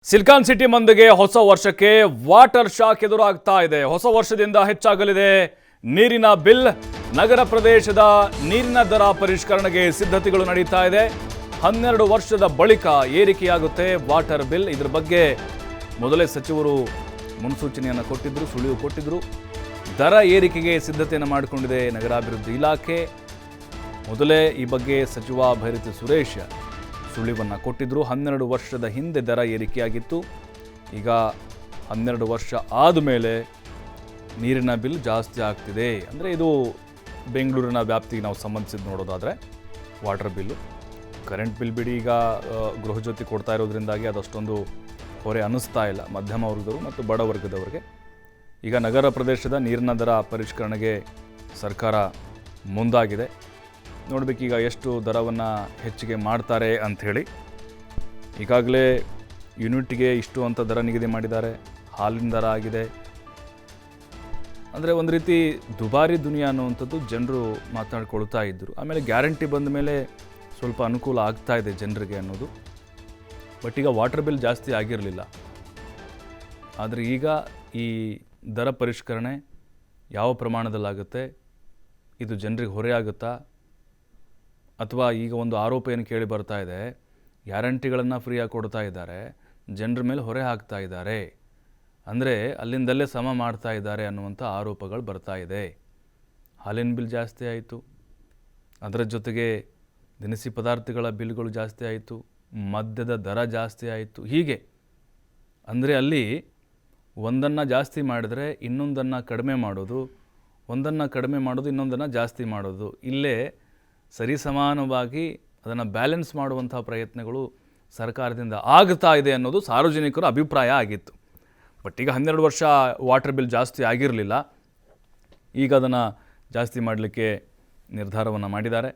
Silicon city ಮಂದಿಗೆ ಹೊಸ ವರ್ಷಕ್ಕೆ ವಾಟರ್ ಶಾಕ್ ಎದುರಾಗ್ತಾ ಇದೆ. ಹೊಸ ವರ್ಷದಿಂದ ಹೆಚ್ಚಾಗಲಿದೆ ನೀರಿನ ಬಿಲ್. ನಗರ ಪ್ರದೇಶದ ನೀರಿನ ದರ ಪರಿಷ್ಕರಣೆಗೆ ಸಿದ್ಧತೆಗಳು ನಡೀತಾ ಇದೆ. 12 ವರ್ಷದ ಬಳಿಕ ಏರಿಕೆಯಾಗುತ್ತೆ ವಾಟರ್ ಬಿಲ್. ಇದರ ಬಗ್ಗೆ ಮೊದಲೇ ಸಚಿವರು ಮುನ್ಸೂಚನೆಯನ್ನು ಕೊಟ್ಟಿದ್ರು, ಸುಳಿವು ಕೊಟ್ಟಿದ್ರು. ದರ ಏರಿಕೆಗೆ ಸಿದ್ಧತೆಯನ್ನು ಮಾಡಿಕೊಂಡಿದೆ ನಗರಾಭಿವೃದ್ಧಿ ಇಲಾಖೆ. ಮೊದಲೇ ಈ ಬಗ್ಗೆ ಸಚಿವ ಭೈರತಿ ಸುರೇಶ್ ಸುಳಿವನ್ನು ಕೊಟ್ಟಿದ್ದರು. 12 ವರ್ಷದ ಹಿಂದೆ ದರ ಏರಿಕೆಯಾಗಿತ್ತು. ಈಗ 12 ವರ್ಷ ಆದಮೇಲೆ ನೀರಿನ ಬಿಲ್ ಜಾಸ್ತಿ ಆಗ್ತಿದೆ. ಅಂದರೆ ಇದು ಬೆಂಗಳೂರಿನ ವ್ಯಾಪ್ತಿಗೆ ನಾವು ಸಂಬಂಧಿಸಿದ್ದು ನೋಡೋದಾದರೆ ವಾಟರ್ ಬಿಲ್ಲು. ಕರೆಂಟ್ ಬಿಲ್ ಬಿಡಿ, ಈಗ ಗೃಹಜ್ಯೋತಿ ಕೊಡ್ತಾ ಇರೋದ್ರಿಂದಾಗಿ ಅದಷ್ಟೊಂದು ಹೊರೆ ಅನ್ನಿಸ್ತಾ ಇಲ್ಲ ಮಧ್ಯಮ ವರ್ಗದವರು ಮತ್ತು ಬಡ ವರ್ಗದವರಿಗೆ. ಈಗ ನಗರ ಪ್ರದೇಶದ ನೀರಿನ ದರ ಪರಿಷ್ಕರಣೆಗೆ ಸರ್ಕಾರ ಮುಂದಾಗಿದೆ. ನೋಡಬೇಕೀಗ ಎಷ್ಟು ದರವನ್ನು ಹೆಚ್ಚಿಗೆ ಮಾಡ್ತಾರೆ ಅಂಥೇಳಿ. ಈಗಾಗಲೇ ಯೂನಿಟ್ಗೆ ಇಷ್ಟು ಅಂತ ದರ ನಿಗದಿ ಮಾಡಿದ್ದಾರೆ. ಹಾಲಿನ ದರ ಆಗಿದೆ. ಅಂದರೆ ಒಂದು ರೀತಿ ದುಬಾರಿ ದುನಿಯಾ ಅನ್ನುವಂಥದ್ದು ಜನರು ಮಾತನಾಡ್ಕೊಳ್ತಾ ಇದ್ದರು. ಆಮೇಲೆ ಗ್ಯಾರಂಟಿ ಬಂದ ಮೇಲೆ ಸ್ವಲ್ಪ ಅನುಕೂಲ ಆಗ್ತಾ ಇದೆ ಜನರಿಗೆ ಅನ್ನೋದು. ಬಟ್ ಈಗ ವಾಟರ್ ಬಿಲ್ ಜಾಸ್ತಿ ಆಗಿರಲಿಲ್ಲ. ಆದರೆ ಈಗ ಈ ದರ ಪರಿಷ್ಕರಣೆ ಯಾವ ಪ್ರಮಾಣದಲ್ಲಾಗುತ್ತೆ, ಇದು ಜನರಿಗೆ ಹೊರೆ ಆಗುತ್ತಾ, ಅಥವಾ ಈಗ ಒಂದು ಆರೋಪ ಏನು ಕೇಳಿ ಬರ್ತಾ ಇದೆ, ಗ್ಯಾರಂಟಿಗಳನ್ನು ಫ್ರೀಯಾಗಿ ಕೊಡ್ತಾ ಇದ್ದಾರೆ, ಜನರ ಮೇಲೆ ಹೊರೆ ಹಾಕ್ತಾ ಇದ್ದಾರೆ, ಅಂದರೆ ಅಲ್ಲಿಂದಲ್ಲೇ ಸಮ ಮಾಡ್ತಾ ಇದ್ದಾರೆ ಅನ್ನುವಂಥ ಆರೋಪಗಳು ಬರ್ತಾ ಇದೆ. ಹಾಲಿನ ಬಿಲ್ ಜಾಸ್ತಿ ಆಯಿತು, ಅದರ ಜೊತೆಗೆ ದಿನಸಿ ಪದಾರ್ಥಗಳ ಬಿಲ್ಗಳು ಜಾಸ್ತಿ ಆಯಿತು, ಮದ್ಯದ ದರ ಜಾಸ್ತಿ ಆಯಿತು. ಹೀಗೆ ಅಂದರೆ ಅಲ್ಲಿ ಒಂದನ್ನು ಜಾಸ್ತಿ ಮಾಡಿದರೆ ಇನ್ನೊಂದನ್ನು ಕಡಿಮೆ ಮಾಡೋದು, ಒಂದನ್ನು ಕಡಿಮೆ ಮಾಡೋದು ಇನ್ನೊಂದನ್ನು ಜಾಸ್ತಿ ಮಾಡೋದು, ಇಲ್ಲೇ ಸರಿಸಮಾನವಾಗಿ ಅದನ್ನು ಬ್ಯಾಲೆನ್ಸ್ ಮಾಡುವಂಥ ಪ್ರಯತ್ನಗಳು ಸರ್ಕಾರದಿಂದ ಆಗ್ತಾ ಇದೆ ಅನ್ನೋದು ಸಾರ್ವಜನಿಕರ ಅಭಿಪ್ರಾಯ ಆಗಿತ್ತು. ಬಟ್ ಈಗ 12 ವರ್ಷ ವಾಟರ್ ಬಿಲ್ ಜಾಸ್ತಿ ಆಗಿರಲಿಲ್ಲ. ಈಗ ಅದನ್ನು ಜಾಸ್ತಿ ಮಾಡಲಿಕ್ಕೆ ನಿರ್ಧಾರವನ್ನು ಮಾಡಿದ್ದಾರೆ.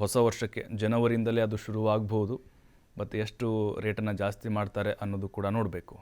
ಹೊಸ ವರ್ಷಕ್ಕೆ ಜನವರಿಯಿಂದಲೇ ಅದು ಶುರುವಾಗಬಹುದು. ಮತ್ತು ಎಷ್ಟು ರೇಟನ್ನು ಜಾಸ್ತಿ ಮಾಡ್ತಾರೆ ಅನ್ನೋದು ಕೂಡ ನೋಡಬೇಕು.